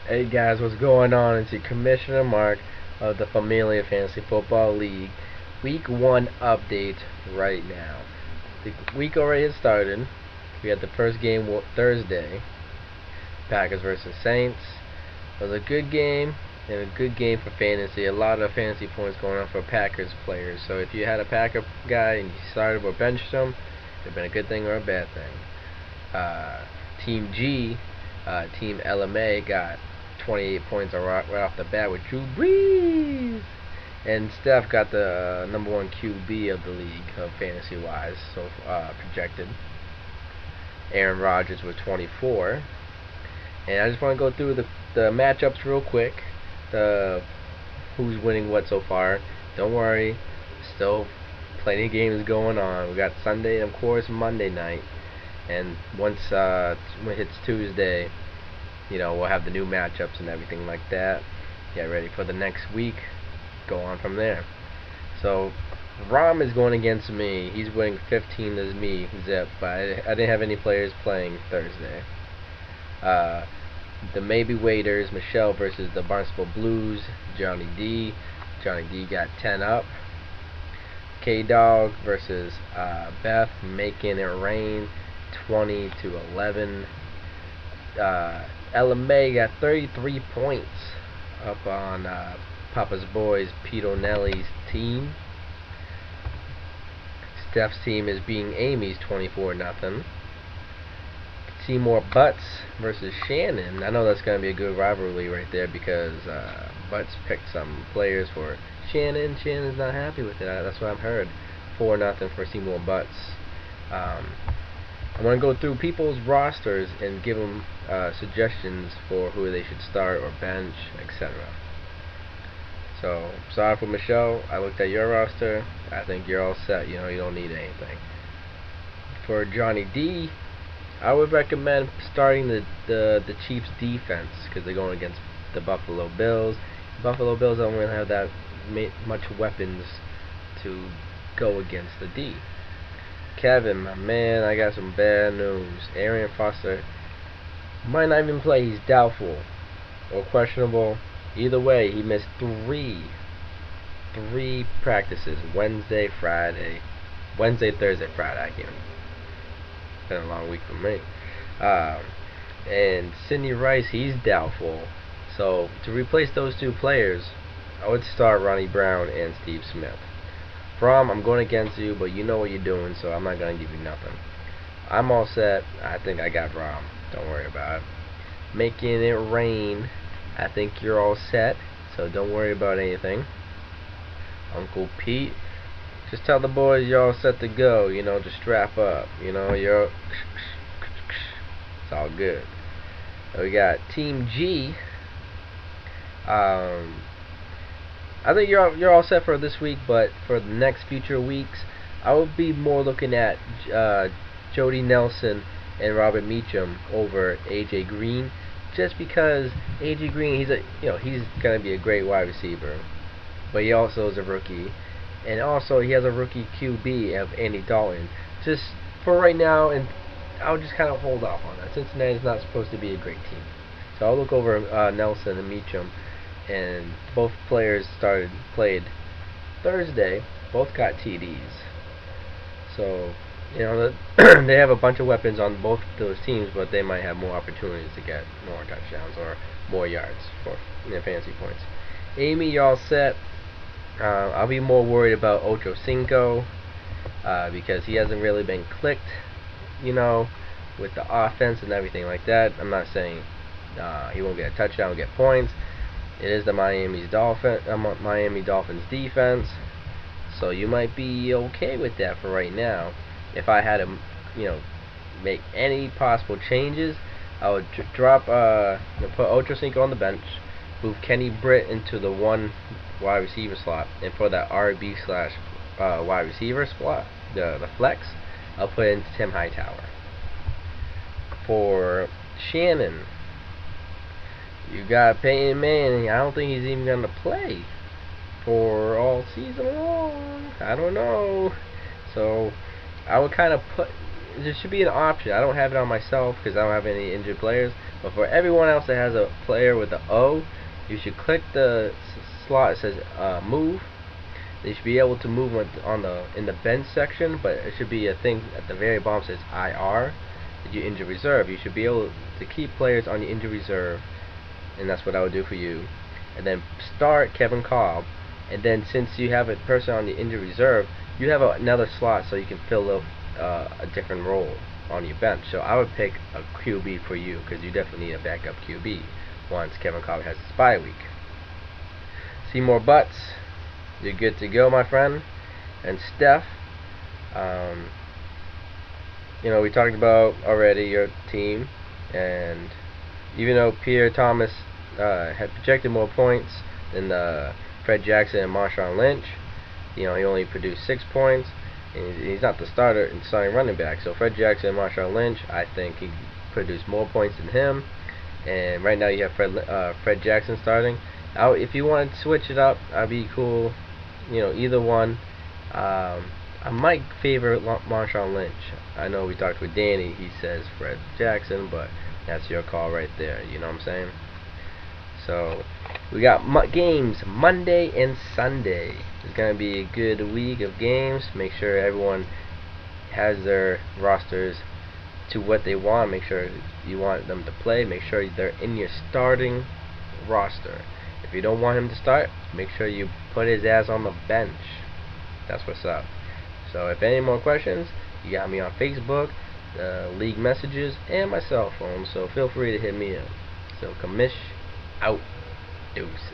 Hey guys, what's going on? It's your Commissioner Mark of the Familia Fantasy Football League. Week 1 update right now. The week already has started. We had the first game Thursday, Packers versus Saints. It was a good game and a good game for fantasy. A lot of fantasy points going on for Packers players. So if you had a Packer guy and you started or benched him, it would have been a good thing or a bad thing. Team G, Team LMA got 28 points right off the bat with Drew Brees. And Steph got the number 1 QB of the league, fantasy-wise, so projected. Aaron Rodgers with 24. And I just want to go through the matchups real quick. Who's winning what so far. Don't worry, still plenty of games going on. We got Sunday and of course Monday night. And once when it hits Tuesday, we'll have the new matchups and everything like that. Get ready for the next week. Go on from there. So Rom is going against me. He's winning 15 as me, zip. But I didn't have any players playing Thursday. The Maybe Waiters, Michelle versus the Barnstable Blues, Johnny D. Johnny D got 10 up. K-Dog versus Beth, Making It Rain, 20-11. LMA got 33 points up on Papa's Boys, Pete O'Nelly's team. Steph's team is being Amy's 24-0. Seymour Butts versus Shannon. I know that's going to be a good rivalry right there because Butts picked some players for Shannon. Shannon's not happy with it. That's what I've heard. 4-0 for Seymour Butts. I'm going to go through people's rosters and give them suggestions for who they should start or bench, etc. So, sorry for Michelle. I looked at your roster. I think you're all set. You don't need anything. For Johnny D, I would recommend starting the Chiefs defense because they're going against the Buffalo Bills. Buffalo Bills don't really have that much weapons to go against the D. Kevin, my man, I got some bad news. Arian Foster might not even play. He's doubtful or questionable. Either way, he missed three practices. Wednesday, Thursday, Friday. I can't. It's been a long week for me. And Sidney Rice, he's doubtful. So to replace those two players, I would start Ronnie Brown and Steve Smith. From, I'm going against you, but you know what you're doing, so I'm not going to give you nothing. I'm all set. I think I got Rom. Don't worry about it. Making It Rain, I think you're all set, so don't worry about anything. Uncle Pete, just tell the boys you're all set to go, to strap up. You're it's all good. We got Team G. I think you're all set for this week, but for the next future weeks, I will be more looking at Jody Nelson and Robert Meacham over AJ Green, just because AJ Green, he's gonna be a great wide receiver, but he also is a rookie, and also he has a rookie QB of Andy Dalton. Just for right now, and I'll just kind of hold off on that. Cincinnati's not supposed to be a great team, so I'll look over Nelson and Meacham. And both players played Thursday. Both got TDs. So, they have a bunch of weapons on both those teams, but they might have more opportunities to get more touchdowns or more yards for fantasy points. Amy, y'all set. I'll be more worried about Ocho Cinco because he hasn't really been clicked, with the offense and everything like that. I'm not saying he won't get a touchdown or get points. It is the Miami Dolphins defense, so you might be okay with that for right now. If I had to, make any possible changes, I would put Ocho Cinco on the bench, move Kenny Britt into the one wide receiver slot, and for that RB / wide receiver slot, the flex, I'll put in Tim Hightower. For Shannon, you got Peyton Manning. I don't think he's even going to play for all season long. I don't know. So I would kind of there should be an option. I don't have it on myself because I don't have any injured players, but for everyone else that has a player with the O, you should click the slot that says move. They should be able to move in the bench section, but it should be a thing at the very bottom that says IR, your injured reserve. You should be able to keep players on your injured reserve, and that's what I would do for you. And then start Kevin Kolb, and then since you have a person on the injured reserve, you have another slot so you can fill up a different role on your bench. So I would pick a QB for you because you definitely need a backup QB once Kevin Kolb has his bye week. See more butts. You're good to go, my friend. And Steph, you know, we talked about already your team, and even though Pierre Thomas had projected more points than Fred Jackson and Marshawn Lynch, you know, he only produced 6 points, and he's not the starter and starting running back. So Fred Jackson and Marshawn Lynch, I think he produced more points than him. And right now you have Fred Jackson starting. If you wanted to switch it up, I'd be cool. You know, either one. I might favor Marshawn Lynch. I know we talked with Danny. He says Fred Jackson, but that's your call right there. You know what I'm saying? So we got games Monday and Sunday. It's gonna be a good week of games. Make sure everyone has their rosters to what they want. Make sure you want them to play. Make sure they're in your starting roster. If you don't want him to start, make sure you put his ass on the bench. That's what's up. So if any more questions, you got me on Facebook, league messages, and my cell phone. So feel free to hit me up. So Kamish out. Deuces.